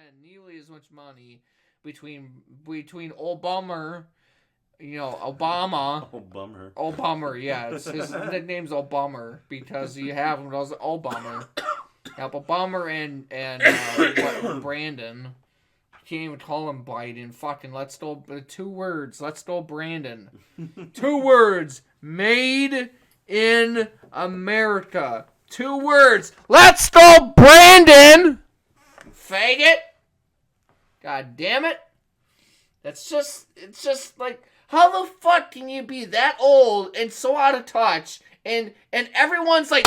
spend nearly as much money between Obama, Obama. Oh, bummer. Obama, yeah, his nickname's Obama because you have him as Obama. Yeah, Obama and Brandon. Can't even call him Biden. Fucking let's go. 2 words. Let's go, Brandon. 2 words. Made in America. 2 words. Let's go, Brandon. Faggot. God damn it. It's just like, how the fuck can you be that old and so out of touch? And everyone's like,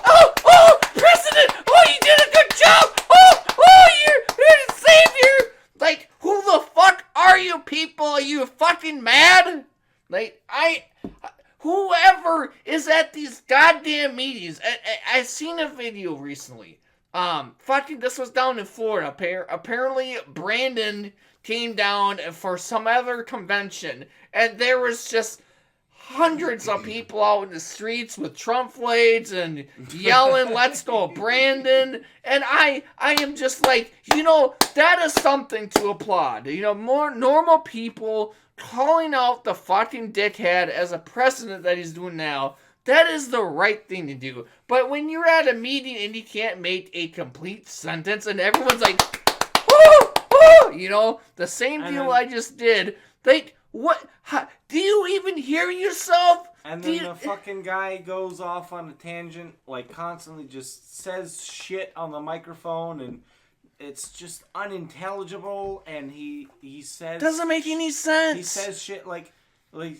oh, President. Oh, you did a good job. Oh, you're the savior. Like, who the fuck are you people? Are you fucking mad? Like, whoever is at these goddamn meetings. I seen a video recently. This was down in Florida. Apparently, Brandon came down for some other convention, and there was just hundreds of people out in the streets with Trump flags and yelling, "Let's go, Brandon!" And I am just like, that is something to applaud. More normal people calling out the fucking dickhead as a president that he's doing now. That is the right thing to do. But when you're at a meeting and you can't make a complete sentence and everyone's like, the same deal I just did. Like, what? Do you even hear yourself? And then the fucking guy goes off on a tangent, like constantly just says shit on the microphone, and it's just unintelligible. And he says doesn't make any sense. He says shit like I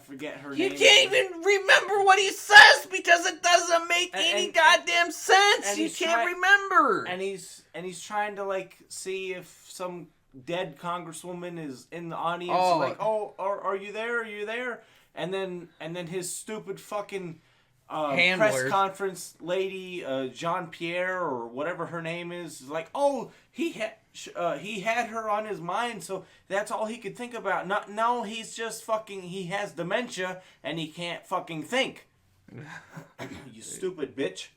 forget her name. You can't even remember what he says because it doesn't make any goddamn sense. You can't remember. And he's trying to like see if some dead congresswoman is in the audience. Are you there? Are you there? And then his stupid fucking press conference lady, Jean Pierre or whatever her name is like, he had her on his mind, so that's all he could think about. No, he's just fucking, he has dementia and he can't fucking think. You stupid bitch.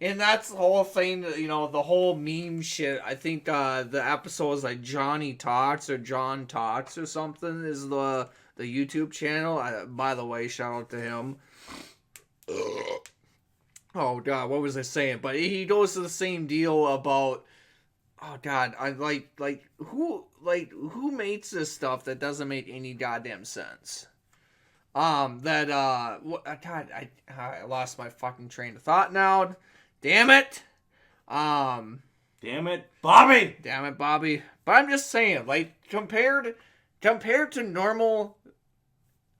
And that's the whole thing, the whole meme shit. I think the episode was like Johnny Talks or John Talks or something is the YouTube channel. By the way, shout out to him. Oh God, what was I saying? But he goes to the same deal about, oh God, I who makes this stuff that doesn't make any goddamn sense? God, I lost my fucking train of thought now. Damn it. Damn it, Bobby. Damn it, Bobby. But I'm just saying, like, compared to normal,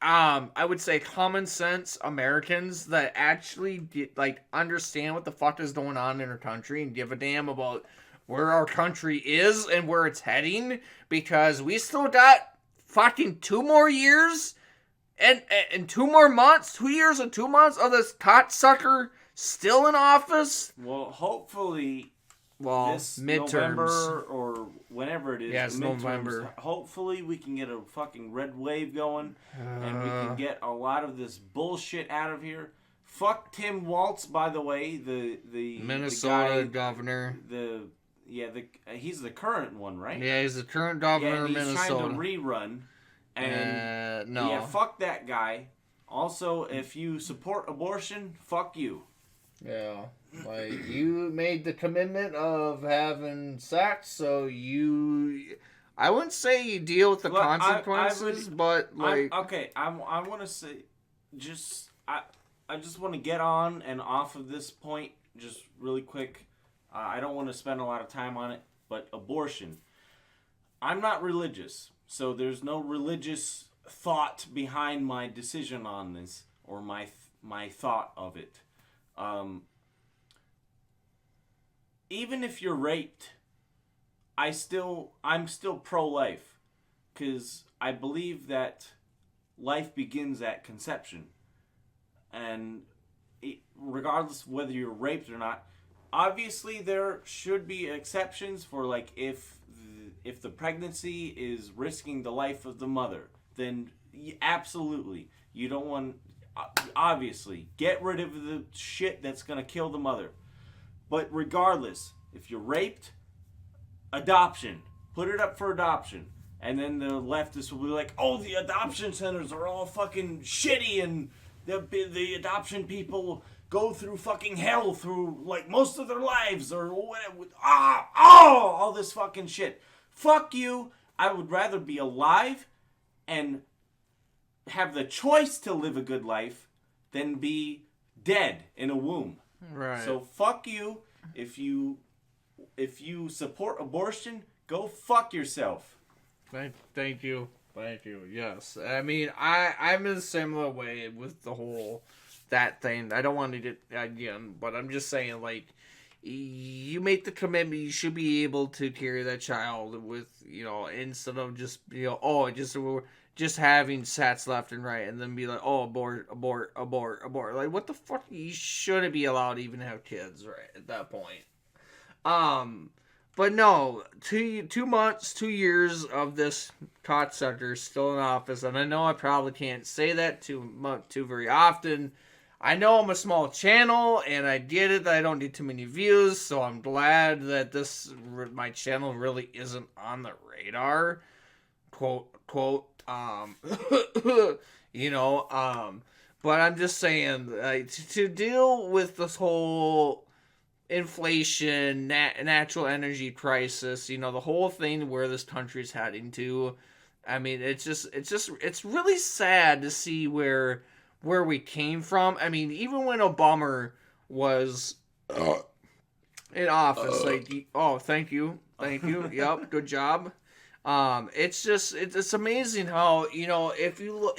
I would say common sense Americans that actually understand what the fuck is going on in our country and give a damn about where our country is and where it's heading, because we still got fucking 2 more years and 2 more months, 2 years and 2 months of this cocksucker still in office. Well, hopefully, this midterms. November or whenever it is. Yeah, it's November. Hopefully we can get a fucking red wave going and we can get a lot of this bullshit out of here. Fuck Tim Walz, by the way, the Minnesota governor. He's the current one, right? Yeah, he's the current governor of Minnesota. He's trying to rerun. And no. Yeah, fuck that guy. Also, if you support abortion, fuck you. Yeah. Like, you made the commitment of having sex, so I wouldn't say you deal with the consequences, but like... I want to say, I just want to get on and off of this point, just really quick. I don't want to spend a lot of time on it, but abortion. I'm not religious, so there's no religious thought behind my decision on this, or my thought of it. Even if you're raped, I'm still pro-life, because I believe that life begins at conception, and regardless of whether you're raped or not, obviously there should be exceptions for, like, if the pregnancy is risking the life of the mother, then absolutely you don't want, obviously get rid of the shit that's gonna kill the mother. But regardless, if you're raped, adoption. Put it up for adoption. And then the leftists will be like, oh, the adoption centers are all fucking shitty and the adoption people go through fucking hell through like most of their lives or whatever. All this fucking shit. Fuck you. I would rather be alive and have the choice to live a good life than be dead in a womb. Right. So fuck you. If you support abortion, go fuck yourself. Thank you. Yes. I mean, I'm in a similar way with the whole that thing. I don't want to get again, but I'm just saying, like, you make the commitment, you should be able to carry that child with, instead of just, just having sats left and right and then be like, oh, abort. Like, what the fuck? You shouldn't be allowed to even have kids, right, at that point. But no, 2 months, 2 years of this cocksucker still in office, and I know I probably can't say that too very often. I know I'm a small channel, and I get it that I don't need too many views, so I'm glad that my channel really isn't on the radar, quote. But I'm just saying, to deal with this whole inflation, natural energy crisis, the whole thing where this country's heading to. I mean, it's really sad to see where we came from. I mean, even when Obama was in office, thank you, yep, good job. It's amazing how, if you look,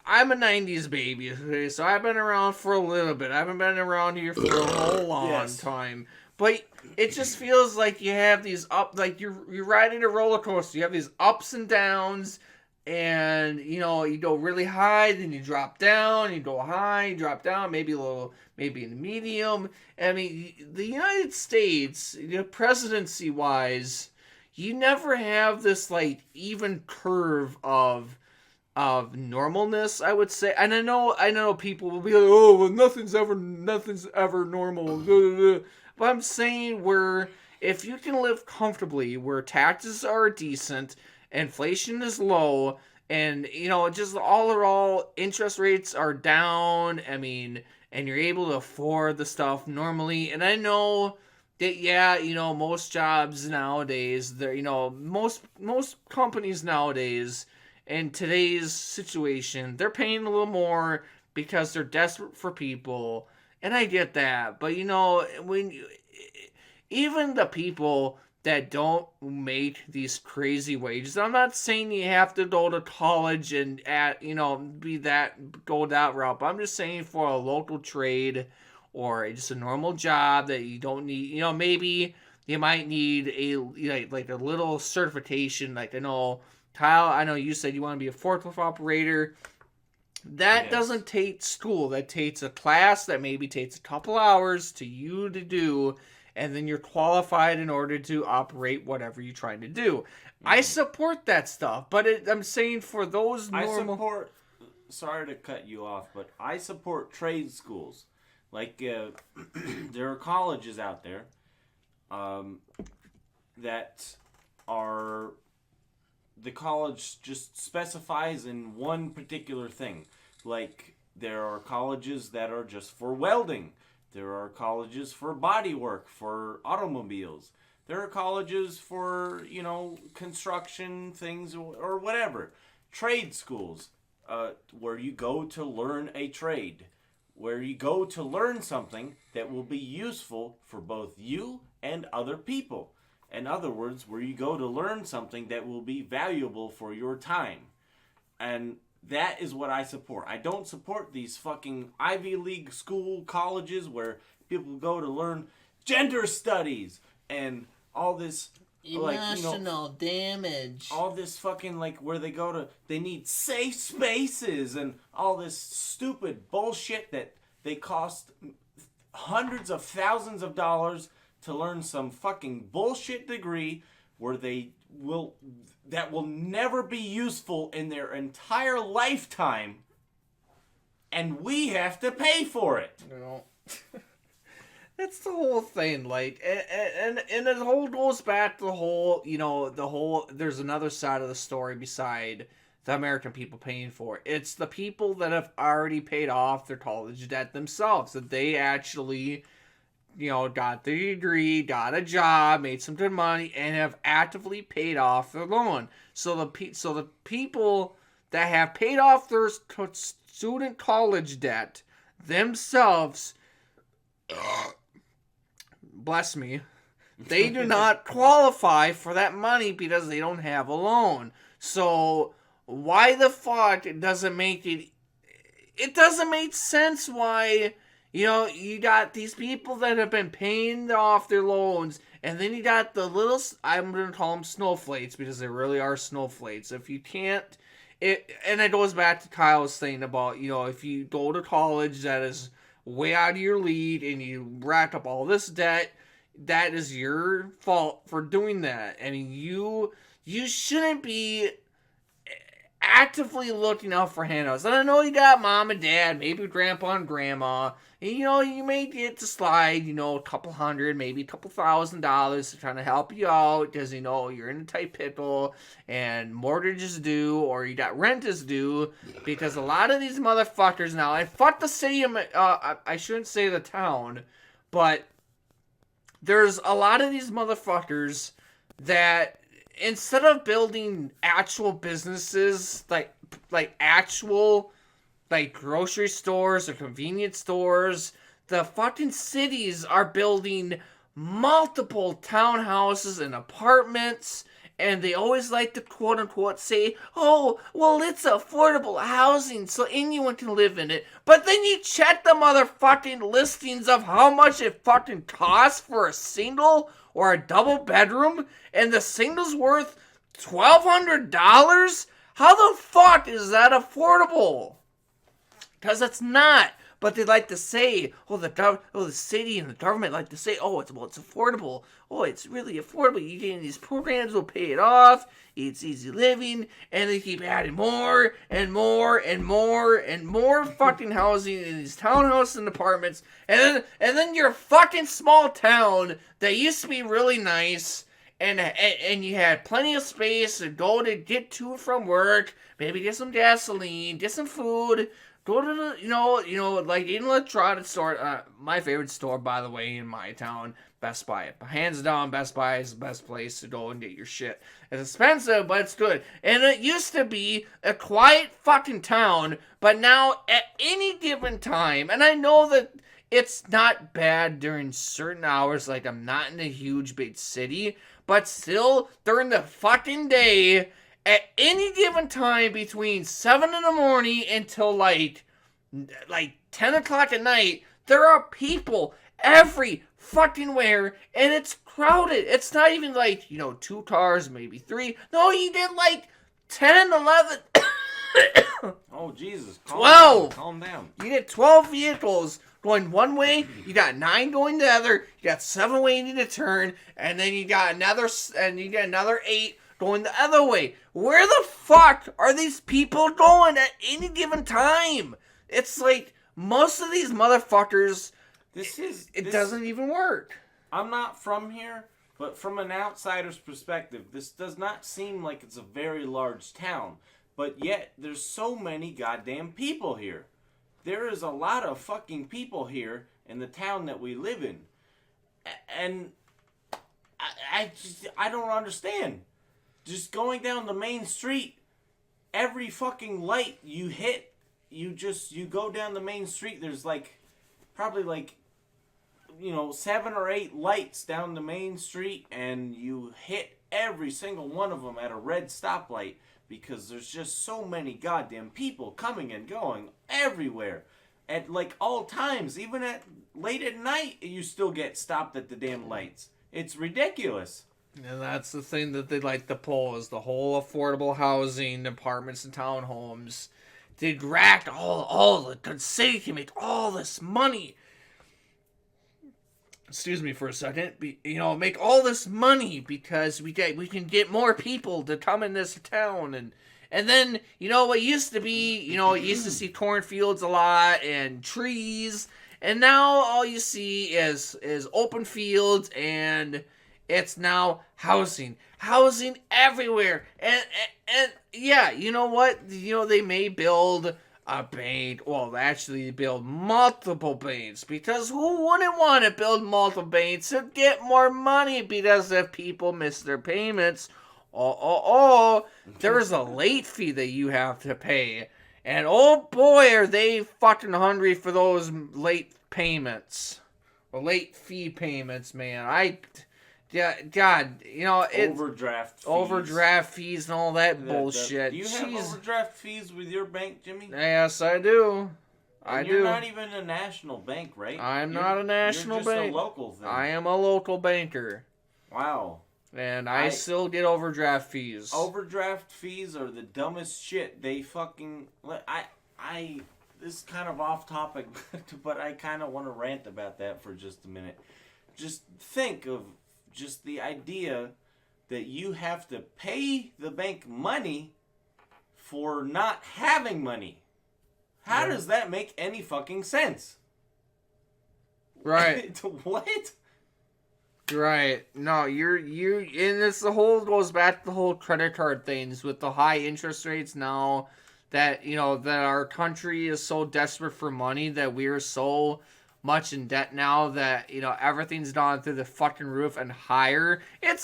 I'm a 90s baby, okay, so I've been around for a little bit. I haven't been around here for a whole long time. But it just feels like you have these you're riding a roller coaster. You have these ups and downs, and, you go really high, then you drop down, you go high, you drop down, maybe in the medium. I mean, the United States, presidency-wise, you never have this, even curve of normalness, I would say. And I know people will be like, oh, well, nothing's ever normal. But I'm saying where if you can live comfortably, where taxes are decent, inflation is low, and, just all interest rates are down, I mean, and you're able to afford the stuff normally. And I know that, most jobs nowadays, most companies nowadays, in today's situation, they're paying a little more because they're desperate for people, and I get that. But even the people that don't make these crazy wages, I'm not saying you have to go to college and go that route, but I'm just saying for a local trade or just a normal job that you don't need, maybe you might need a little certification, I know. Kyle, I know you said you want to be a forklift operator. That doesn't take school. That takes a class that maybe takes a couple hours to do, and then you're qualified in order to operate whatever you're trying to do. Mm-hmm. I support that stuff, but I'm saying for those normal... Sorry to cut you off, but I support trade schools. There are colleges out there that are... The college just specifies in one particular thing. There are colleges that are just for welding. There are colleges for body work, for automobiles. There are colleges for, construction things or whatever. Trade schools, where you go to learn a trade. Where you go to learn something that will be useful for both you and other people. In other words, where you go to learn something that will be valuable for your time. And that is what I support. I don't support these fucking Ivy League school colleges where people go to learn gender studies and all this... Emotional damage. All this fucking, where they need safe spaces and all this stupid bullshit that they cost hundreds of thousands of dollars to learn some fucking bullshit degree where that will never be useful in their entire lifetime, and we have to pay for it. That's the whole thing, like, and it whole goes back to the whole, there's another side of the story beside the American people paying for it. It's the people that have already paid off their college debt themselves, that they actually, got the degree, got a job, made some good money, and have actively paid off their loan. So the people that have paid off their student college debt themselves, bless me, they do not qualify for that money because they don't have a loan. So why the fuck it doesn't make sense why, you got these people that have been paying off their loans, and then you got the little, I'm going to call them snowflakes because they really are snowflakes. If you can't, and it goes back to Kyle's thing about, if you go to college that is way out of your league and you rack up all this debt, that is your fault for doing that. I mean, you shouldn't be actively looking out for handouts. And I know you got mom and dad, maybe grandpa and grandma, and you may get to slide, a couple hundred, maybe a couple $1,000 to trying to help you out because, you're in a tight pickle and mortgage is due or you got rent is due, because a lot of these motherfuckers now, and fuck the city, I shouldn't say the town, but there's a lot of these motherfuckers that instead of building actual businesses, like actual, like grocery stores or convenience stores, the fucking cities are building multiple townhouses and apartments, and they always like to quote unquote say, oh, well, it's affordable housing so anyone can live in it. But then you check the motherfucking listings of how much it fucking costs for a single or a double bedroom, and the single's worth $1,200? How the fuck is that affordable? Because it's not. But they like to say, the city and the government like to say, it's affordable. Oh, it's really affordable. You get in these programs, will pay it off. It's easy living. And they keep adding more and more and more and more fucking housing in these townhouses and apartments. And then your fucking small town that used to be really nice, and you had plenty of space to go to get to and from work, maybe get some gasoline, get some food, go to the, like an electronics store. My favorite store, by the way, in my town, Best Buy. Hands down, Best Buy is the best place to go and get your shit. It's expensive, but it's good. And it used to be a quiet fucking town, but now at any given time, and I know that it's not bad during certain hours, like I'm not in a huge big city, but still, during the fucking day, at any given time between 7 in the morning until like 10 o'clock at night, there are people every fucking where, and it's crowded. It's not even like, 2 cars, maybe 3. No, you get like 10, 11. Oh, Jesus. 12. Calm down. You get 12 vehicles going one way, you got 9 going the other, you got 7 waiting to turn, and then you got another 8 going the other way. Where the fuck are these people going at any given time? It's like most of these motherfuckers, it doesn't even work. I'm not from here, but from an outsider's perspective, this does not seem like it's a very large town. But yet, there's so many goddamn people here. There is a lot of fucking people here in the town that we live in. And I don't understand. Just going down the main street, every fucking light you hit, you go down the main street, there's probably 7 or 8 lights down the main street, and you hit every single one of them at a red stoplight, because there's just so many goddamn people coming and going everywhere at all times. Even at late at night, you still get stopped at the damn lights. It's ridiculous. And that's the thing that they like to pull, is the whole affordable housing, apartments and townhomes. They racked all the city can make all this money. Excuse me for a second. Make all this money because we can get more people to come in this town, and then what used to be, you used to see cornfields a lot and trees, And now all you see is open fields, and it's now housing everywhere. And yeah, you know what? You know, they may build a bank. Well, actually, build multiple banks, because who wouldn't want to build multiple banks to get more money? Because if people miss their payments, there's a late fee that you have to pay. And oh boy, are they fucking hungry for those late payments. Or late fee payments, man. God, you know, it's overdraft fees and all that bullshit. Do you have overdraft fees with your bank, Jimmy? Yes, I do. You're not even a national bank, right? I'm not a national bank. You're just a local thing. I am a local banker. Wow. And I still get overdraft fees. Overdraft fees are the dumbest shit. They fucking... This is kind of off topic, but I kind of want to rant about that for just a minute. Just think of just the idea that you have to pay the bank money for not having money. How does that make any fucking sense? Right. What? Right. No, and this goes back to the whole credit card things with the high interest rates now, that, you know, that our country is so desperate for money, that we are so much in debt now that, you know, everything's gone through the fucking roof and higher. I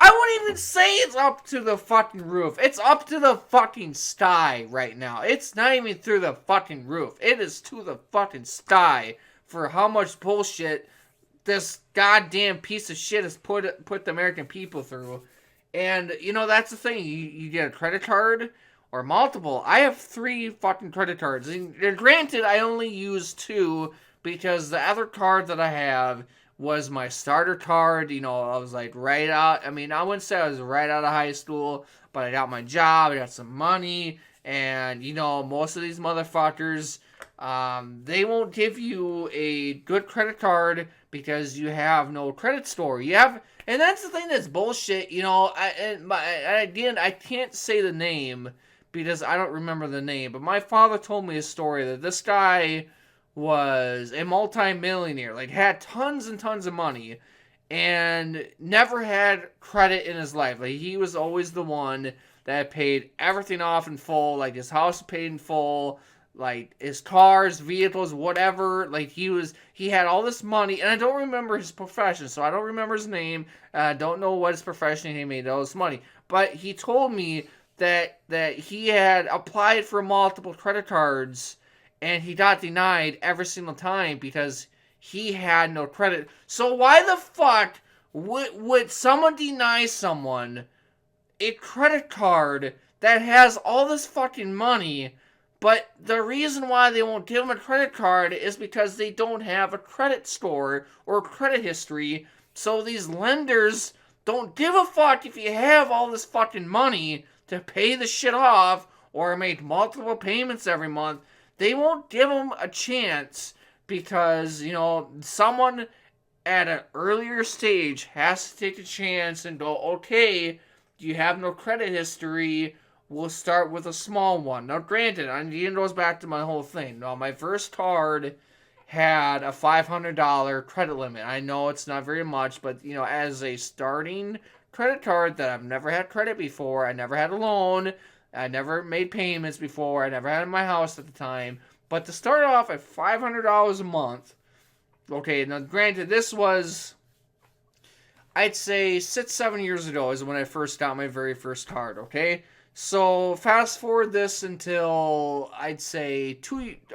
wouldn't even say it's up to the fucking roof. It's up to the fucking sky right now. It's not even through the fucking roof. It is to the fucking sky for how much bullshit this goddamn piece of shit has put the American people through. And, you know, that's the thing. You get a credit card or multiple. I have 3 fucking credit cards. And granted, I only use 2 because the other card that I have was my starter card. You know, I was like right out. I mean, I wouldn't say I was right out of high school, but I got my job. I got some money. And, you know, most of these motherfuckers, they won't give you a good credit card because you have no credit score. And that's the thing that's bullshit. You know, I can't say the name because I don't remember the name, but my father told me a story that this guy was a multi-millionaire, like had tons and tons of money, and never had credit in his life. Like, he was always the one that paid everything off in full, like his house paid in full, like his cars, vehicles, whatever. Like, he had all this money, and I don't remember his profession, so I don't remember his name. I don't know what his profession he made all this money. But he told me that he had applied for multiple credit cards, and he got denied every single time because he had no credit. So why the fuck would someone deny someone a credit card that has all this fucking money, but the reason why they won't give them a credit card is because they don't have a credit score or credit history? So these lenders don't give a fuck if you have all this fucking money to pay the shit off or make multiple payments every month. They won't give them a chance because, you know, someone at an earlier stage has to take a chance and go, okay, you have no credit history, we'll start with a small one. Now, granted, it goes back to my whole thing. Now, my first card had a $500 credit limit. I know it's not very much, but, you know, as a starting credit card that I've never had credit before, I never had a loan, I never made payments before, I never had in my house at the time, but to start off at $500 a month, okay, now granted, this was, I'd say 6-7 years ago is when I first got my very first card, okay? So fast forward this until, I'd say,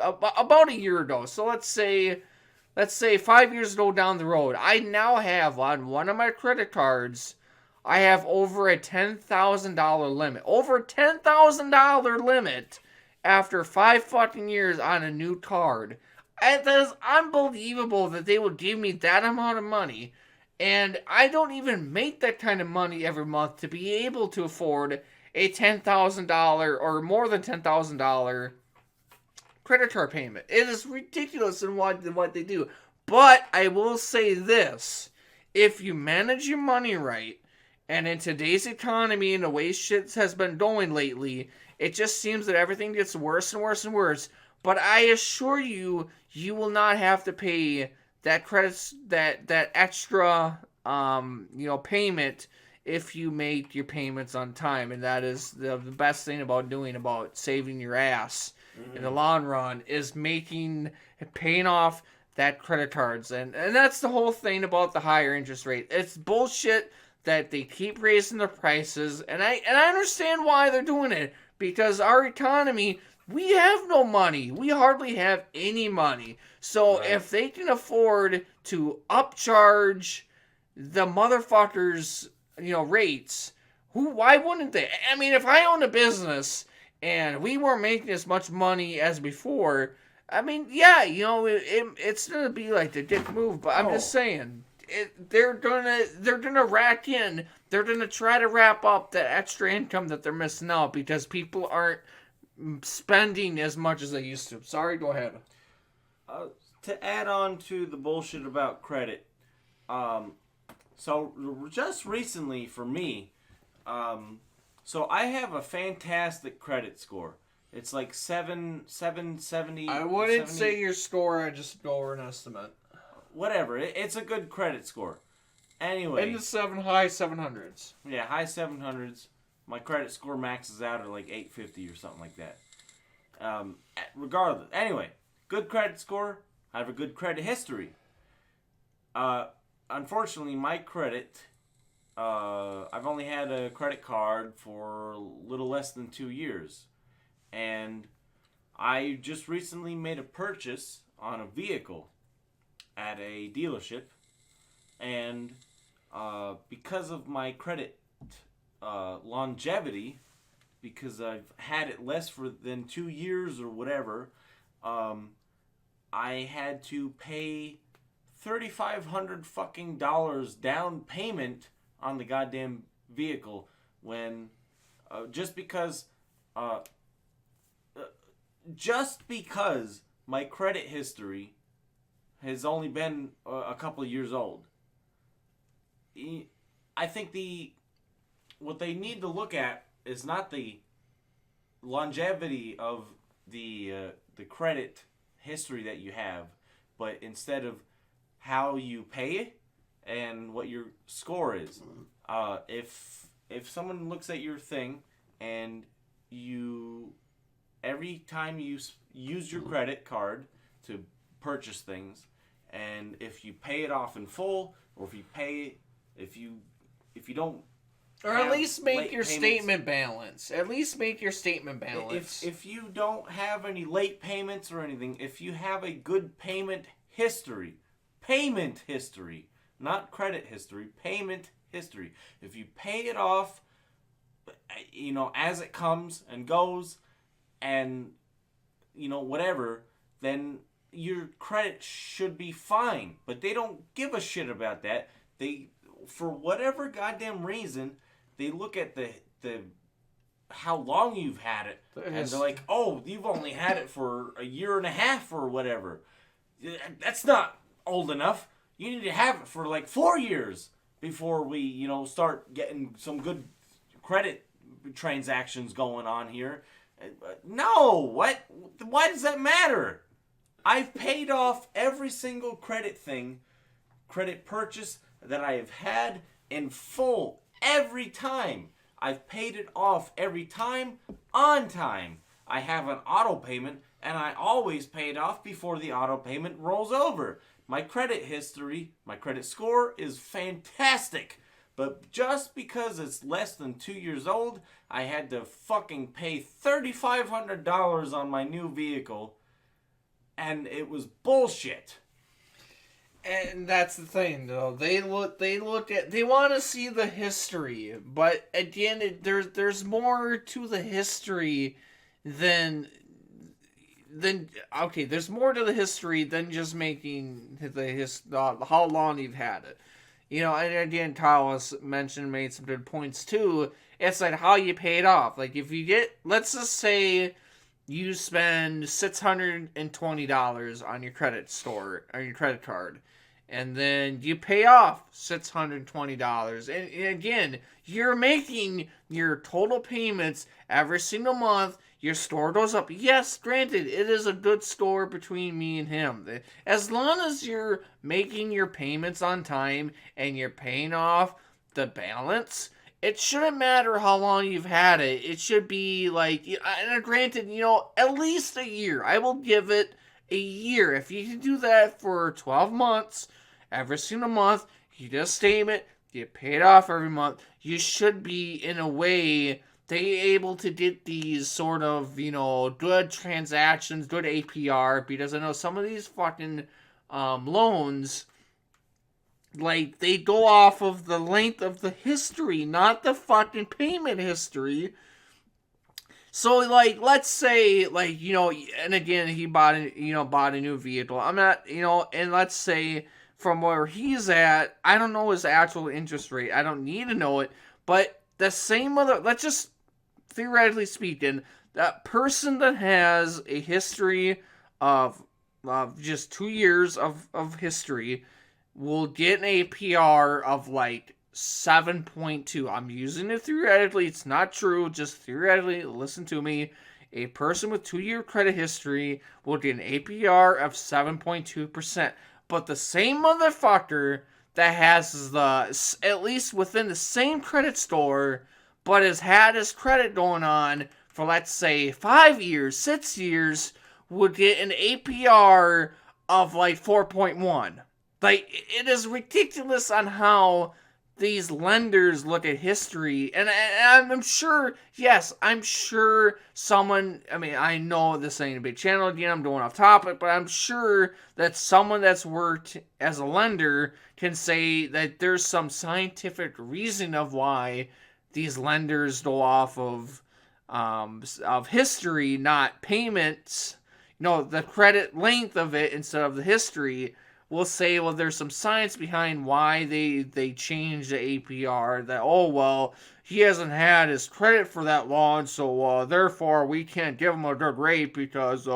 about a year ago. So let's say 5 years ago down the road, I now have on one of my credit cards, I have over a $10,000 limit. Over a $10,000 limit after 5 fucking years on a new card. And that is unbelievable that they would give me that amount of money. And I don't even make that kind of money every month to be able to afford a $10,000 or more than $10,000 credit card payment. It is ridiculous in what they do. But I will say this. If you manage your money right, and in today's economy and the way shit has been going lately, it just seems that everything gets worse and worse and worse. But I assure you, you will not have to pay that credits that extra payment if you make your payments on time. And that is the best thing about saving your ass in the long run, is paying off that credit cards. And that's the whole thing about the higher interest rate. It's bullshit that they keep raising the prices, and I understand why they're doing it, because our economy, we have no money. We hardly have any money. So if they can afford to upcharge the motherfuckers, rates, why wouldn't they? I mean, if I owned a business and we weren't making as much money as before, I mean, yeah, it's gonna be like the dick move. But I'm just saying, they're gonna rack in. They're gonna try to wrap up that extra income that they're missing out because people aren't spending as much as they used to. Sorry, go ahead. To add on to the bullshit about credit, so just recently for me, so I have a fantastic credit score. It's like 770. I wouldn't say your score. I just go over an estimate. Whatever. It's a good credit score. Anyway. In the high 700s. Yeah, high 700s. My credit score maxes out at like 850 or something like that. Regardless. Anyway, good credit score. I have a good credit history. Unfortunately, my credit, I've only had a credit card for a little less than 2 years. And I just recently made a purchase on a vehicle at a dealership. And because of my credit longevity, because I've had it less than 2 years or whatever, I had to pay $3,500 fucking down payment on the goddamn vehicle when just because my credit history has only been a couple of years old. I think what they need to look at is not the longevity of the credit history that you have, but instead of how you pay it and what your score is. If someone looks at your thing and every time you use your credit card to purchase things, and if you pay it off in full, or if you don't, or at least make your statement balance. At least make your statement balance. If you don't have any late payments or anything, if you have a good payment history, not credit history, payment history. If you pay it off, as it comes and goes, and whatever, then your credit should be fine. But they don't give a shit about that. They, for whatever goddamn reason, they look at the how long you've had it, and they're like, oh, you've only had it for a year and a half or whatever. That's not old enough. You need to have it for like 4 years before we, start getting some good credit transactions going on here. No, what? Why does that matter? I've paid off every single credit purchase that I have had in full every time. I've paid it off every time on time. I have an auto payment, and I always pay it off before the auto payment rolls over. My credit history, my credit score is fantastic. But just because it's less than 2 years old, I had to fucking pay $3,500 on my new vehicle. And it was bullshit. And that's the thing, though. They want to see the history, but at the end, there's more to the history than there's more to the history than just making how long you've had it. And again, Kyle made some good points too. It's like how you pay it off. Like if you let's just say you spend $620 on your credit card, and then you pay off $620. And again, you're making your total payments every single month. Your store goes up. Yes, granted, it is a good score between me and him. As long as you're making your payments on time and you're paying off the balance, it shouldn't matter how long you've had it. It should be like, and granted, at least a year. I will give it a year. If you can do that for 12 months, every single month, you get a statement, you pay it off every month, you should be, in a way, they able to get these sort of, good transactions, good APR, because I know some of these fucking loans, like, they go off of the length of the history, not the fucking payment history. So, like, let's say, like, and again, he bought a new vehicle. I'm not, and let's say from where he's at, I don't know his actual interest rate. I don't need to know it, but the same let's just, theoretically speaking, that person that has a history of just 2 years of history will get an APR of like 7.2. I'm using it theoretically. It's not true. Just theoretically, listen to me. A person with 2-year credit history will get an APR of 7.2%. But the same motherfucker that has at least within the same credit score, but has had his credit going on for, let's say, 5 years, 6 years, would get an APR of like 4.1. Like, it is ridiculous on how these lenders look at history. And I'm sure, yes, I'm sure someone, I know this ain't a big channel again, I'm going off topic, but I'm sure that someone that's worked as a lender can say that there's some scientific reason of why these lenders go off of history, not payments. The credit length of it instead of the history. We'll say, well, there's some science behind why they changed the APR. That, he hasn't had his credit for that long, so therefore we can't give him a good rate because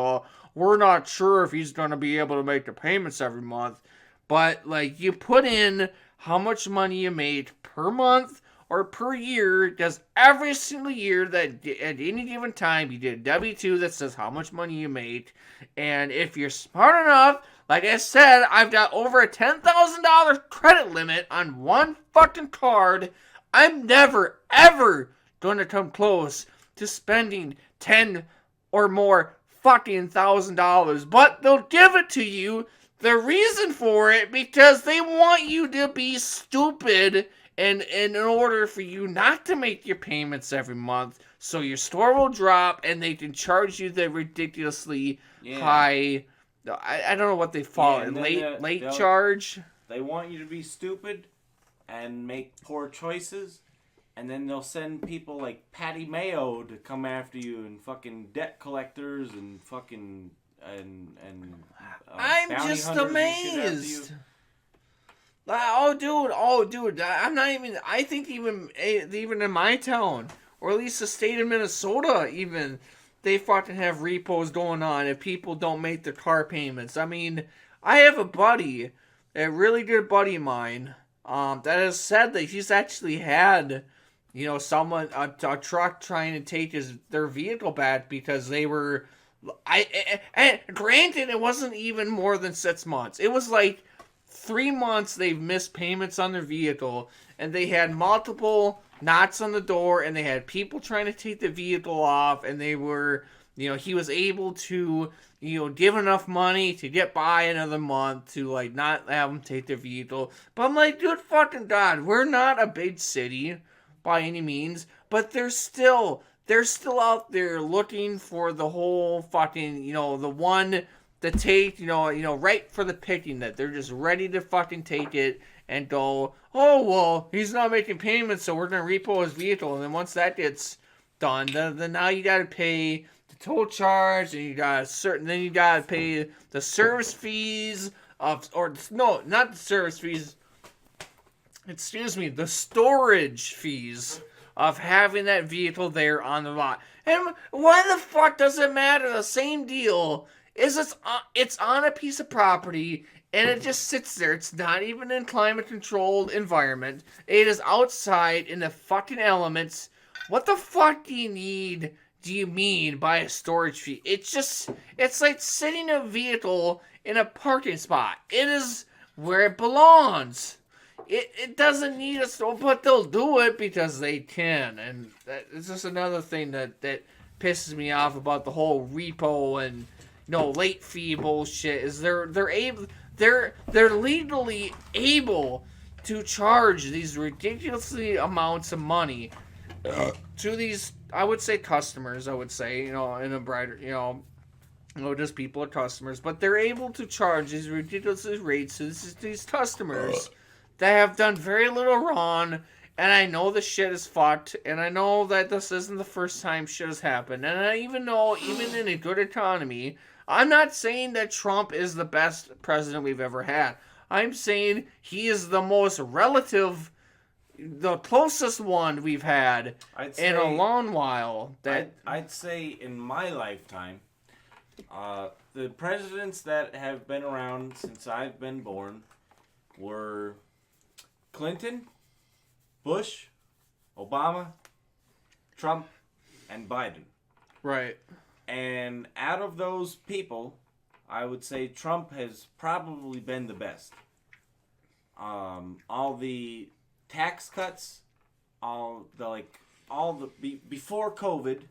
we're not sure if he's going to be able to make the payments every month. But, like, you put in how much money you made per month or per year, does every single year that at any given time you did a W-2 that says how much money you make. And if you're smart enough, like I said, I've got over a $10,000 credit limit on one fucking card. I'm never, ever going to come close to spending $10 or more fucking $1,000. But they'll give it to you. The reason for it, because they want you to be stupid, and in order for you not to make your payments every month, so your store will drop and they can charge you the ridiculously high, I don't know what they call it, late charge. They want you to be stupid and make poor choices, and then they'll send people like Patty Mayo to come after you, and fucking debt collectors and fucking I'm just amazed. Oh, dude, I'm not even, I think even in my town, or at least the state of Minnesota, even, they fucking have repos going on if people don't make their car payments. I have a buddy, a really good buddy of mine, that has said that he's actually had, someone, a truck trying to take their vehicle back because they were, and granted, it wasn't even more than 6 months. It was like 3 months they've missed payments on their vehicle, and they had multiple knocks on the door, and they had people trying to take the vehicle off, and they were, he was able to, give enough money to get by another month to, like, not have them take their vehicle. But I'm like, good fucking God, we're not a big city by any means, but they're still out there looking for the whole fucking, the one to take, right for the picking, that they're just ready to fucking take it and go, oh, well, he's not making payments, so we're going to repo his vehicle. And then once that gets done, then now you got to pay the toll charge, and you got to pay the service fees not the service fees, the storage fees of having that vehicle there on the lot. And why the fuck does it matter? The same deal is it's on a piece of property, and it just sits there. It's not even in climate-controlled environment. It is outside in the fucking elements. What the fuck do you need do you mean by a storage fee? It's like sitting a vehicle in a parking spot. It is where it belongs. It doesn't need a store, but they'll do it because they can. And it's just another thing that pisses me off about the whole repo and late fee bullshit. Is they're legally able to charge these ridiculously amounts of money to these, I would say, customers. I would say, in a brighter, just people are customers, but they're able to charge these ridiculous rates to these customers that have done very little wrong. And I know the shit is fucked, and I know that this isn't the first time shit has happened, and I even know, even in a good economy, I'm not saying that Trump is the best president we've ever had. I'm saying he is the most the closest one we've had in a long while. I'd say in my lifetime, the presidents that have been around since I've been born were Clinton, Bush, Obama, Trump, and Biden. Right. And out of those people, I would say Trump has probably been the best. All the tax cuts, before COVID,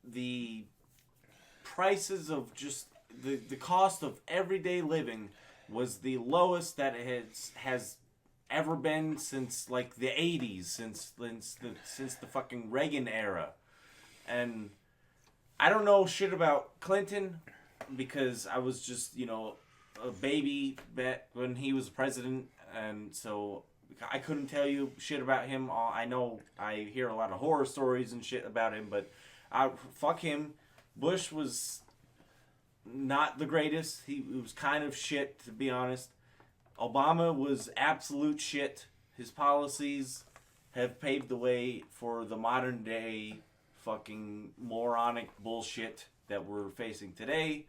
the prices of just the cost of everyday living was the lowest that it has ever been since like the 80s, since the fucking Reagan era. And I don't know shit about Clinton because I was just, a baby when he was president, and so I couldn't tell you shit about him. I know I hear a lot of horror stories and shit about him, but fuck him. Bush was not the greatest. He was kind of shit, to be honest. Obama was absolute shit. His policies have paved the way for the modern day fucking moronic bullshit that we're facing today.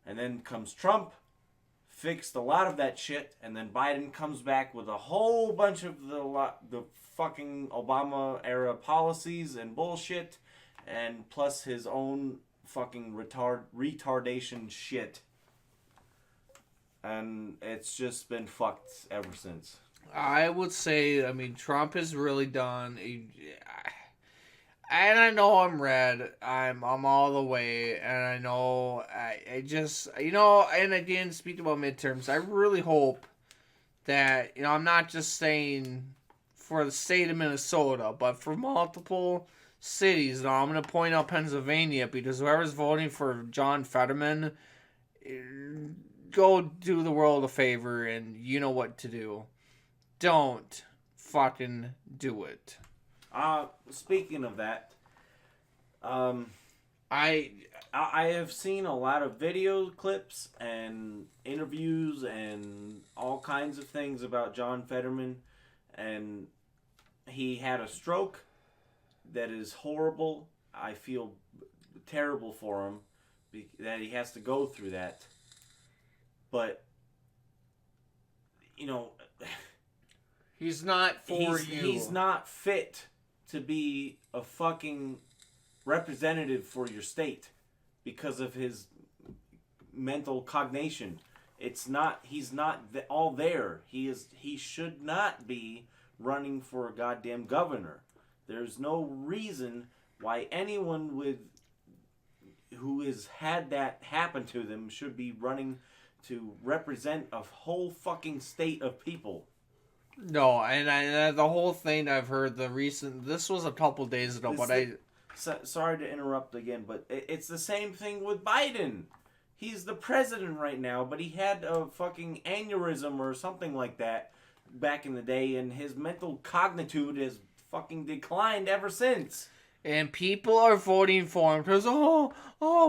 And then comes Trump, fixed a lot of that shit, and then Biden comes back with a whole bunch of the fucking Obama era policies and bullshit, and plus his own fucking retardation shit. And it's just been fucked ever since. I would say, Trump has really done. And I know I'm red. I'm all the way, and I know I just And again, speaking about midterms, I really hope that I'm not just saying for the state of Minnesota, but for multiple cities. Now I'm gonna point out Pennsylvania because whoever's voting for John Fetterman, go do the world a favor, and you know what to do. Don't fucking do it. Speaking of that, I have seen a lot of video clips and interviews and all kinds of things about John Fetterman, and he had a stroke that is horrible. I feel terrible for him that he has to go through that. But, he's not for you. He's not fit to be a fucking representative for your state because of his mental cognition. He's not all there. He should not be running for a goddamn governor. There's no reason why anyone who has had that happen to them should be running to represent a whole fucking state of people. No, and the whole thing I've heard this was a couple days ago, sorry to interrupt again, but it's the same thing with Biden. He's the president right now, but he had a fucking aneurysm or something like that back in the day, and his mental cognitude has fucking declined ever since. And people are voting for him because,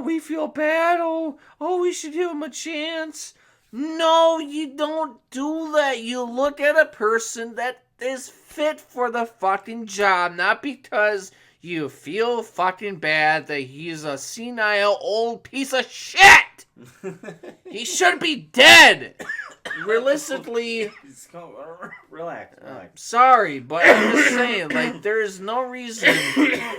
we feel bad. We should give him a chance. No, you don't do that. You look at a person that is fit for the fucking job, not because you feel fucking bad that he's a senile old piece of shit. He should be dead. Realistically, relax. Sorry, but I'm just saying, like, there's no reason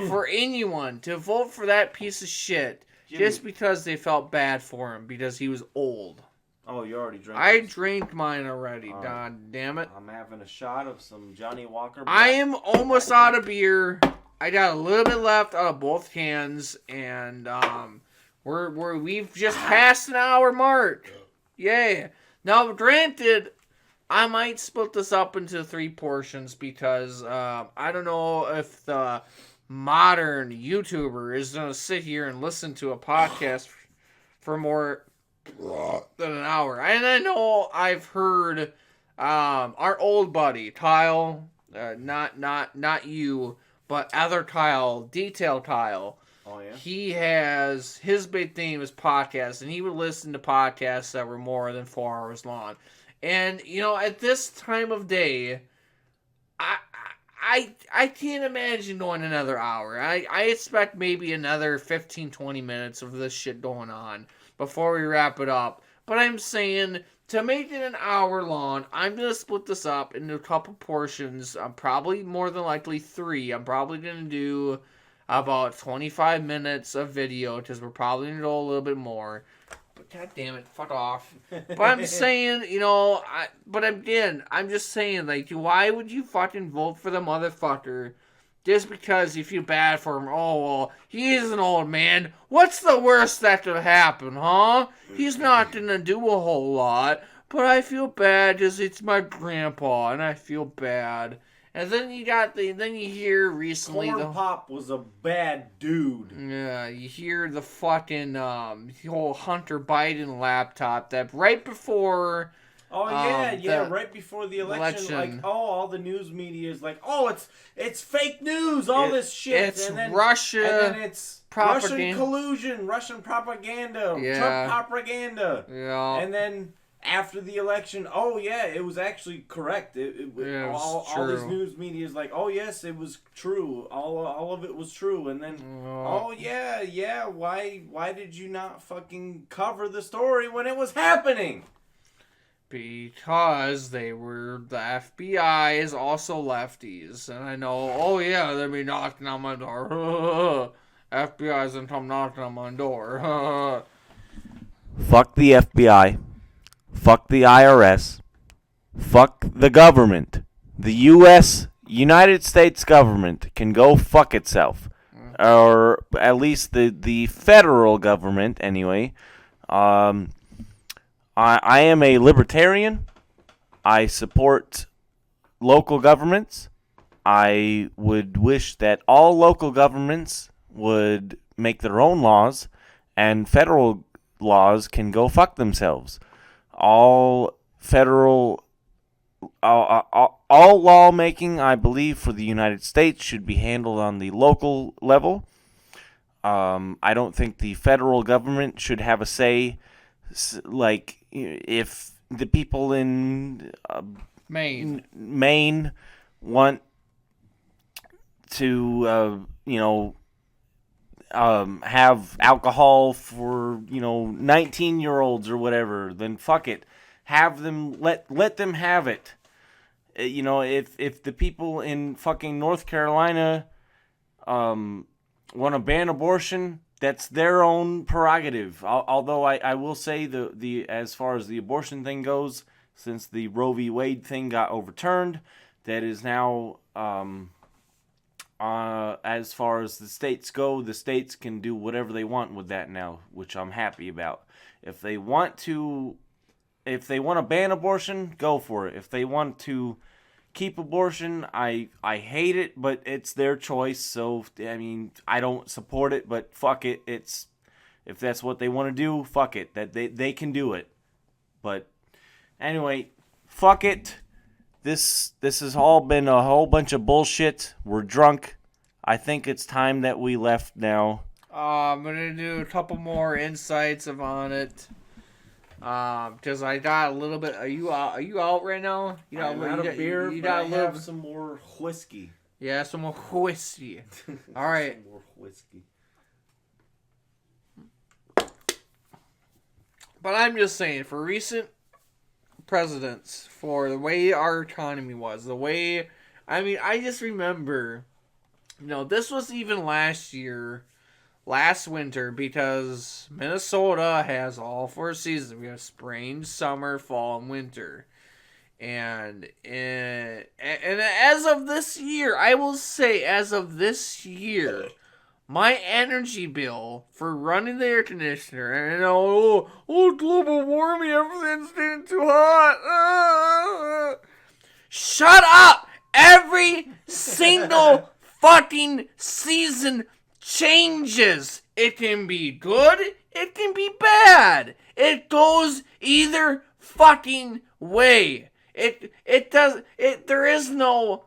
for anyone to vote for that piece of shit just because they felt bad for him because he was old. Oh, you already drank. I drank mine already. Right. God damn it! I'm having a shot of some Johnny Walker. I am almost out of beer. I got a little bit left out of both cans, and we've just passed an hour mark. Yeah. Now, granted, I might split this up into 3 portions because I don't know if the modern YouTuber is going to sit here and listen to a podcast for more than an hour. And I know I've heard our old buddy, Kyle, not you, but other Kyle, Detail Kyle. Oh, yeah? He has, his big thing is podcasts, and he would listen to podcasts that were more than 4 hours long. And, you know, at this time of day, I can't imagine going another hour. I expect maybe another 15, 20 minutes of this shit going on before we wrap it up. But I'm saying, to make it an hour long, I'm going to split this up into a couple portions. I'm probably more than likely 3. I'm probably going to do about 25 minutes of video because we're probably going to go a little bit more. But god damn it, fuck off. But I'm saying, you know, I'm just saying, like, why would you fucking vote for the motherfucker just because you feel bad for him? Oh, well, he is an old man. What's the worst that could happen, huh? He's not going to do a whole lot, but I feel bad because it's my grandpa, and I feel bad. And then you hear recently Corn Pop was a bad dude. Yeah, you hear the fucking whole Hunter Biden laptop that right before. Oh yeah, right before the election, like all the news media is like, oh, it's fake news, this shit. It's and then, Russia, and then it's Russian collusion, Russian propaganda, Trump propaganda. Yeah, and then. After the election, it was actually correct. All these news media is like, oh yes, it was true. All of it was true. And then, why did you not fucking cover the story when it was happening? Because the FBI is also lefties, and I know. They'll be knocking on my door. FBI's gonna come knocking on my door. Fuck the FBI. Fuck the IRS. Fuck the government. The United States government can go fuck itself. Or at least the federal government, anyway. I am a libertarian. I support local governments. I would wish that all local governments would make their own laws, and federal laws can go fuck themselves. All lawmaking, I believe, for the United States should be handled on the local level. I don't think the federal government should have a say. Like, if the people in Maine want to, have alcohol for 19-year-olds or whatever, then fuck it, have them let them have it. If the people in fucking North Carolina want to ban abortion, that's their own prerogative. Although I will say the as far as the abortion thing goes, since the Roe v. Wade thing got overturned, that is now as far as the states go, the states can do whatever they want with that now, which I'm happy about. If they want to ban abortion, go for it. If they want to keep abortion, I hate it, but it's their choice. So I mean, I don't support it, but fuck it. If that's what they want to do, fuck it. That they can do it. But anyway, fuck it. This has all been a whole bunch of bullshit. We're drunk. I think it's time that we left now. I'm gonna do a couple more insights on it. Because I got a little bit. Are you out right now? I'm out of beer. I have some more whiskey. Yeah, some more whiskey. All right. Some more whiskey. But I'm just saying, for recent presidents, for the way our economy was, the way, I mean, I just remember, this was even last winter, because Minnesota has all 4 seasons. We have spring, summer, fall, and winter. And as of this year, I will say, as of this year, my energy bill for running the air conditioner, and global warming, everything's getting too hot. Shut up! Every single fucking season changes. It can be good, it can be bad. It goes either fucking way. There is no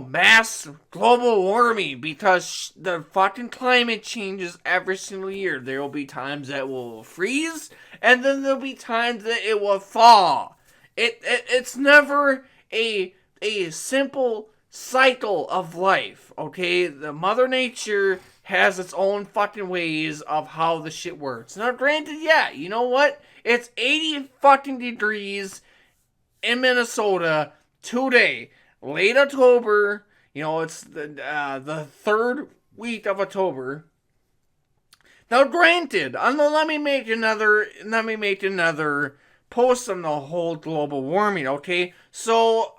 mass global warming, because the fucking climate changes every single year. There will be times that will freeze, and then there'll be times that it will thaw. It's never a simple cycle of life, okay? The Mother Nature has its own fucking ways of how the shit works. Now, granted, yeah, you know what? It's 80 fucking degrees in Minnesota today. Late October, it's the 3rd week of October. Now, granted, let me make another post on the whole global warming. Okay, so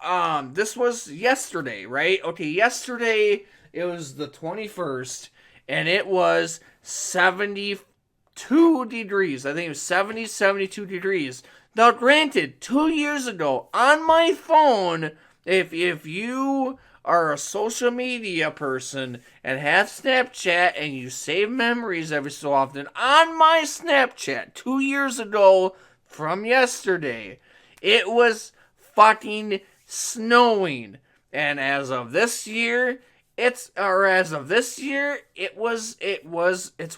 this was yesterday, right? Okay, yesterday it was the 21st, and it was 72 degrees. I think it was 72 degrees. Now, granted, 2 years ago on my phone. If you are a social media person and have Snapchat and you save memories every so often, on my Snapchat 2 years ago from yesterday, it was fucking snowing. And as of this year, it's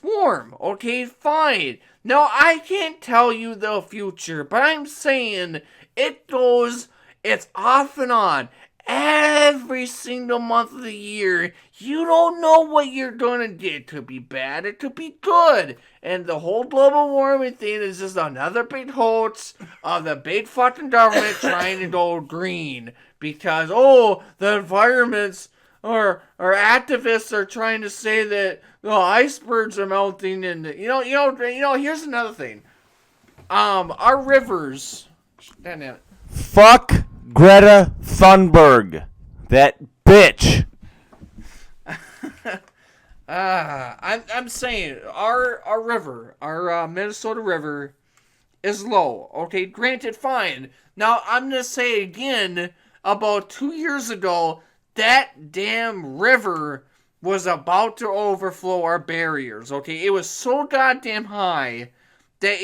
warm. Okay, fine. Now, I can't tell you the future, but I'm saying it's off and on every single month of the year. You don't know what you're gonna get. It could be bad, it could be good. And the whole global warming thing is just another big hoax of the big fucking government trying to go green. Because, the environments or activists are trying to say that icebergs are melting, and here's another thing. Our rivers. Damn it. Fuck Greta Thunberg. That bitch. I'm saying our river, our Minnesota River, is low. Okay, granted, fine. Now I'm gonna say again. About 2 years ago, that damn river was about to overflow our barriers. Okay, it was so goddamn high that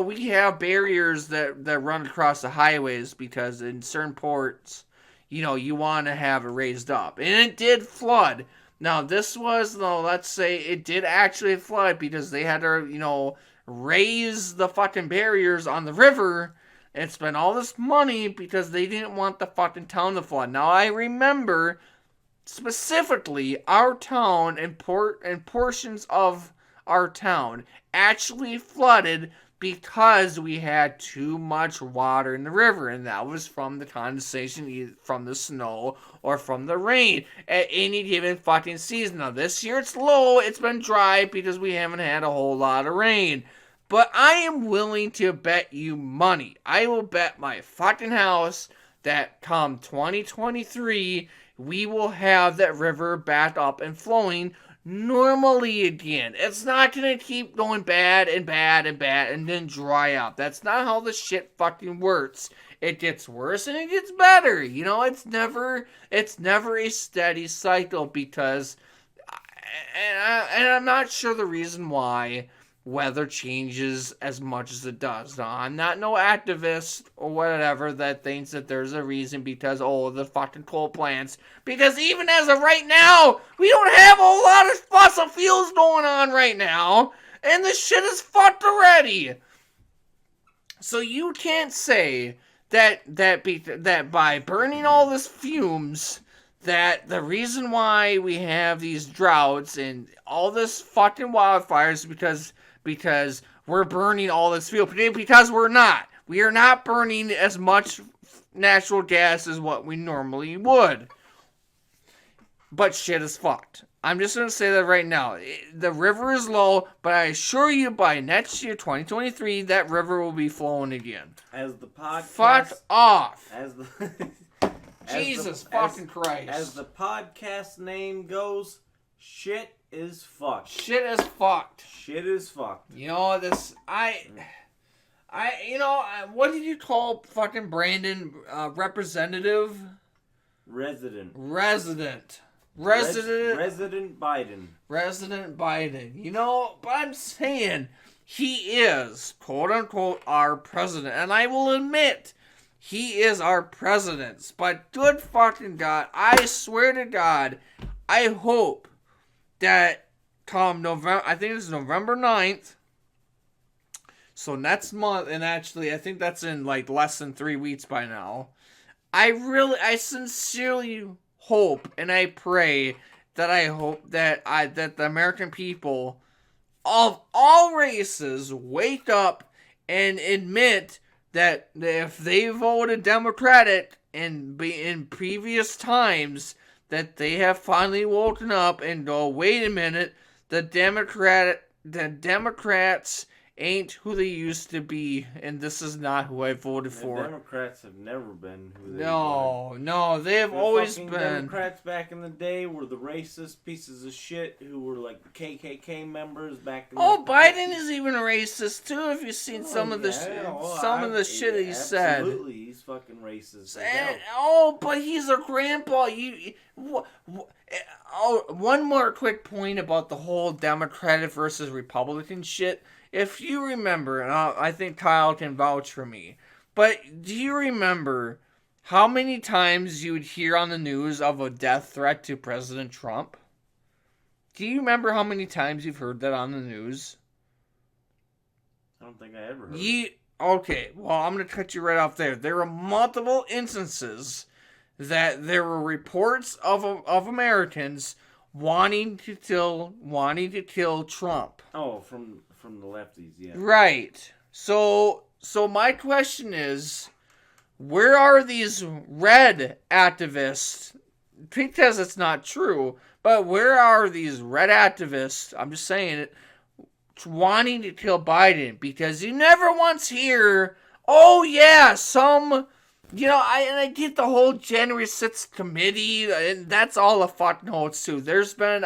we have barriers that run across the highways, because in certain ports, you want to have it raised up, and it did flood. Now this was, let's say it did actually flood, because they had to raise the fucking barriers on the river and spend all this money because they didn't want the fucking town to flood. Now I remember specifically our town and portions of our town actually flooded because we had too much water in the river, and that was from the condensation, either from the snow or from the rain at any given fucking season. Now this year it's low, it's been dry because we haven't had a whole lot of rain. But I am willing to bet you money. I will bet my fucking house that come 2023, we will have that river back up and flowing normally again. It's not going to keep going bad and bad and bad and then dry up. That's not how this shit fucking works. It gets worse and it gets better. It's never a steady cycle, because and I'm not sure the reason why weather changes as much as it does. Now, I'm not no activist or whatever that thinks that there's a reason because, the fucking coal plants. Because even as of right now, we don't have a whole lot of fossil fuels going on right now. And this shit is fucked already. So you can't say that by burning all this fumes, that the reason why we have these droughts and all this fucking wildfires is because we're burning all this fuel. Because we're not. We are not burning as much natural gas as what we normally would. But shit is fucked. I'm just going to say that right now. The river is low, but I assure you by next year, 2023, that river will be flowing again. As the podcast... Fuck off. As the... Jesus fucking Christ. As the podcast name goes, shit is fucked. Shit is fucked. Shit is fucked. You know, what did you call fucking Brandon, representative? Resident Biden. Resident Biden. You know, but I'm saying he is, quote unquote, our president. And I will admit, he is our president. But good fucking God, I swear to God, I hope that come November, I think it's November 9th. So next month, and actually, I think that's in like less than 3 weeks by now. I sincerely hope and I pray that that the American people of all races wake up and admit that if they voted Democratic in previous times, that they have finally woken up and go, wait a minute, the Democrats ain't who they used to be, and this is not who I voted for. Democrats have never been who they were. No, they have always been. Democrats back in the day were the racist pieces of shit who were like the KKK members back in Biden is even racist too. If you've seen some of the shit he said. Absolutely, he's fucking racist. But he's a grandpa. One more quick point about the whole Democratic versus Republican shit. If you remember, and I think Kyle can vouch for me, but do you remember how many times you would hear on the news of a death threat to President Trump? Do you remember how many times you've heard that on the news? I don't think I ever heard it. Okay, well, I'm going to cut you right off there. There were multiple instances that there were reports of Americans wanting to kill Trump. Oh, from the lefties, yeah. Right. So my question is, where are these red activists? Because it's not true, but where are these red activists? I'm just saying it, wanting to kill Biden, because you never once hear, oh yeah, I get the whole January 6th committee, and that's all a fuck notes too. There's been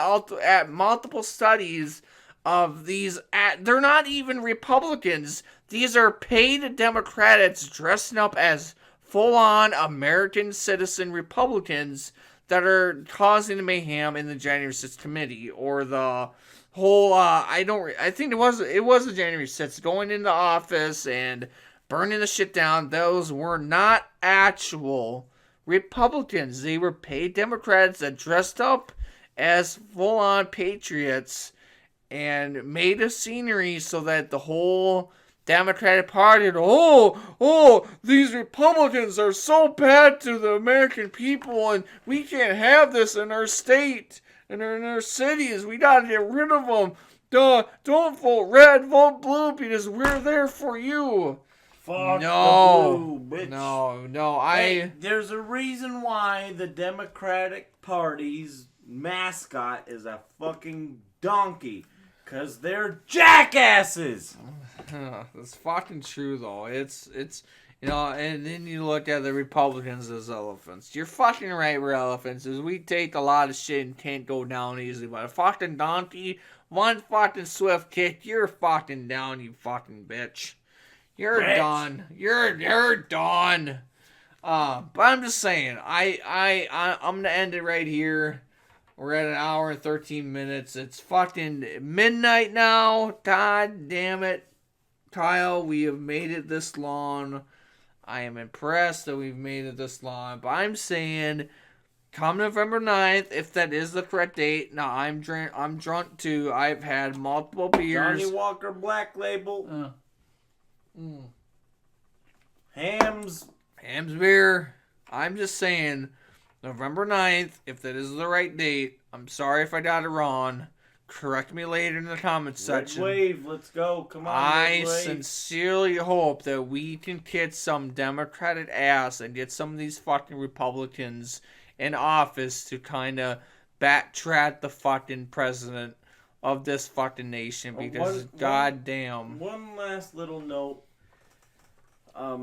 multiple studies of these, they're not even Republicans. These are paid Democrats dressing up as full-on American citizen Republicans that are causing mayhem in the January 6th committee, or the whole, I think it was a January 6th, going into office and burning the shit down. Those were not actual Republicans. They were paid Democrats that dressed up as full-on patriots and made a scenery so that the whole Democratic Party, these Republicans are so bad to the American people, and we can't have this in our state and in our cities. We gotta get rid of them. Don't vote red, vote blue, because we're there for you. Fuck the blue, bitch. No, there's a reason why the Democratic Party's mascot is a fucking donkey. Because they're jackasses! That's fucking true, though. It's and then you look at the Republicans as elephants. You're fucking right, we're elephants. As we take a lot of shit and can't go down easily. But a fucking donkey, one fucking swift kick, you're fucking down, you fucking bitch. You're done. You're done. But I'm just saying, I'm gonna end it right here. We're at 1 hour and 13 minutes. It's fucking midnight now. God damn it. Kyle, we have made it this long. I am impressed that we've made it this long. But I'm saying, come November 9th, if that is the correct date. Now, I'm drunk too. I've had multiple beers. Johnny Walker Black Label. Hams beer. I'm just saying, November 9th, if that is the right date. I'm sorry if I got it wrong. Correct me later in the comments section. Red wave, let's go. Come on, I Red wave. sincerely hope that we can kick some Democratic ass and get some of these fucking Republicans in office to kind of backtrack the fucking president of this fucking nation, because goddamn. One last little note. I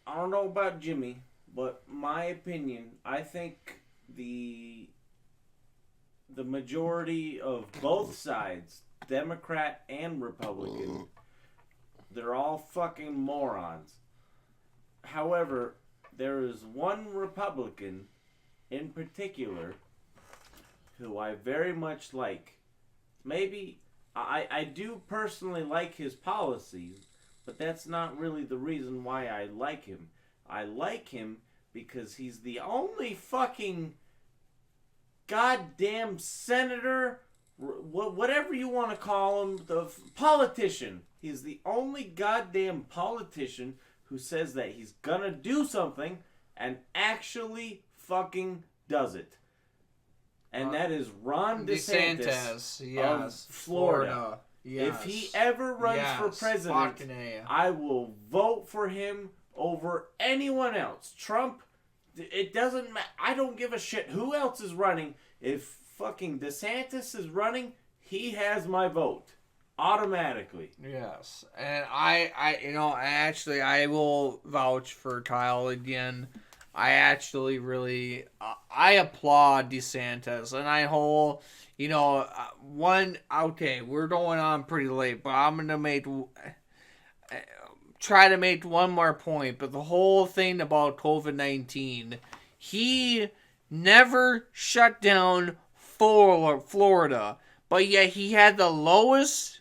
don't know about Jimmy, but my opinion, I think the majority of both sides, Democrat and Republican, they're all fucking morons. However, there is one Republican in particular who I very much like. Maybe I do personally like his policies, but that's not really the reason why I like him. I like him because he's the only fucking goddamn senator, whatever you want to call him, the politician. He's the only goddamn politician who says that he's gonna do something and actually fucking does it. And that is Ron DeSantis of Florida. Yes. If he ever runs for president, I will vote for him over anyone else. Trump, it doesn't matter. I don't give a shit who else is running. If fucking DeSantis is running, he has my vote automatically. Yes, and I will vouch for Kyle again. I actually really, I applaud DeSantis, and we're going on pretty late, but I'm gonna try to make one more point. But the whole thing about COVID-19, he never shut down Florida, but yet he had the lowest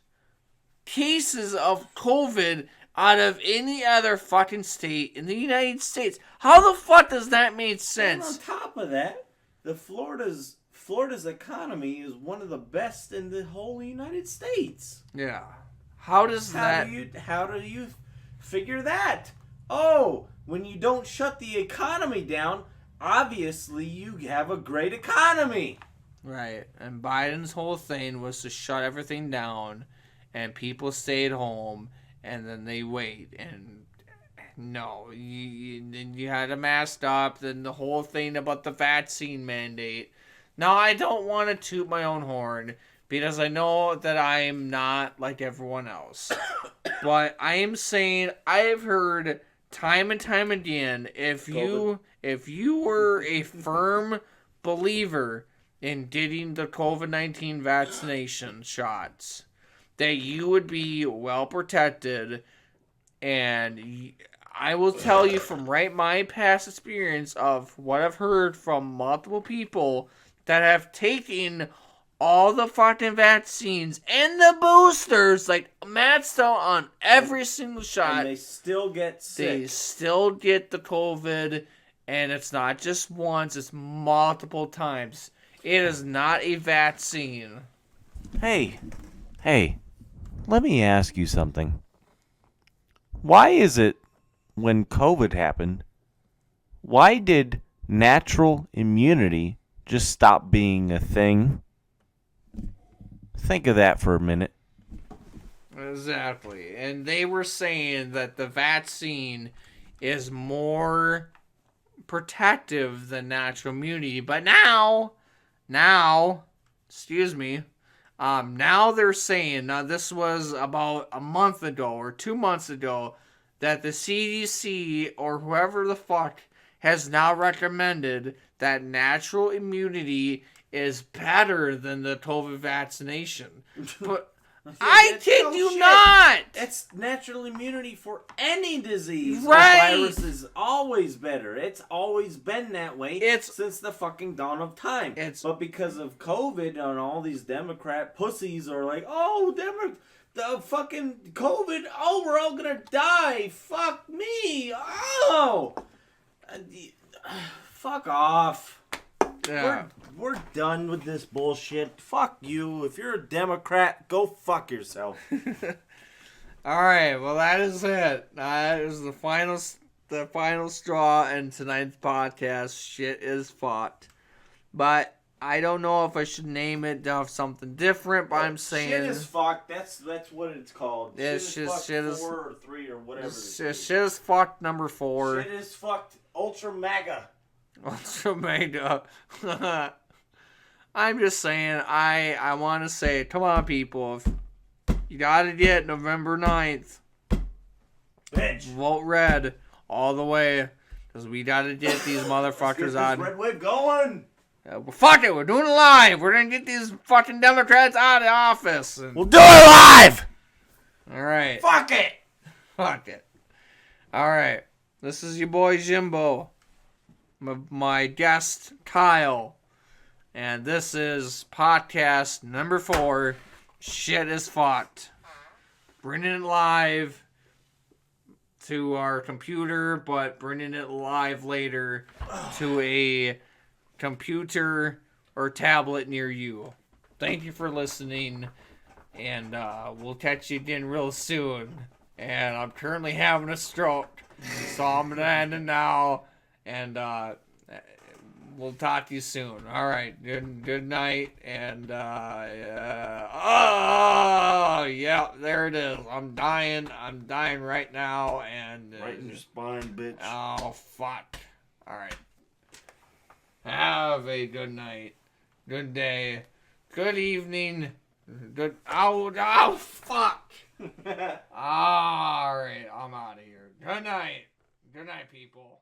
cases of COVID out of any other fucking state in the United States. How the fuck does that make sense? And on top of that, Florida's economy is one of the best in the whole United States. Yeah. How do you figure that? Oh, when you don't shut the economy down, obviously you have a great economy. Right. And Biden's whole thing was to shut everything down, and people stayed home, and then they wait. And no, you had to mask up. Then the whole thing about the vaccine mandate. Now, I don't want to toot my own horn, because I know that I am not like everyone else. But I am saying, I have heard time and time again, if you were a firm believer in getting the COVID-19 vaccination shots, that you would be well protected. And I will tell you from my past experience of what I've heard from multiple people that have taken all the fucking vaccines and the boosters, like maxed out on every single shot. And they still get sick. They still get the COVID, and it's not just once, it's multiple times. It is not a vaccine. Hey, let me ask you something. Why is it when COVID happened, why did natural immunity just stop being a thing? Think of that for a minute. Exactly. And they were saying that the vaccine is more protective than natural immunity. But now, now they're saying, now this was about a month ago or 2 months ago, that the CDC or whoever the fuck has now recommended that natural immunity is better than the COVID vaccination. But I kid you not! It's natural immunity for any disease. Right! The virus is always better. It's always been that way since the fucking dawn of time. But because of COVID and all these Democrat pussies are like, the fucking COVID, we're all gonna die. Fuck me. Fuck off. Yeah. We're done with this bullshit. Fuck you. If you're a Democrat, go fuck yourself. Alright, well that is it. That is the the final straw in tonight's podcast. Shit is fucked. But I don't know if I should name it something different, but I'm saying... Shit is fucked. That's what it's called. Yeah, shit is fucked 4 or 3 or whatever. Shit is fucked number 4. Shit is fucked Ultra Mega. Ultra Mega. I'm just saying, I want to say, come on, people. If you got to get November 9th. Bitch. Vote red all the way. Because we got to get these motherfuckers on. Red wave going. Well, fuck it. We're doing it live. We're going to get these fucking Democrats out of the office. We'll do it live. All right. Fuck it. Fuck it. All right. This is your boy Jimbo. My guest, Kyle. And this is podcast number 4. Shit is fucked. Bringing it live to our computer, but bringing it live later to a computer or tablet near you. Thank you for listening, and we'll catch you again real soon. And I'm currently having a stroke, so I'm gonna end it now, and we'll talk to you soon. All right, good night, and oh yeah, there it is. I'm dying right now, and right in your spine, bitch. Oh fuck. All right. Have a good night, good day, good evening, good. Oh fuck. All right, I'm out of here. Good night, people.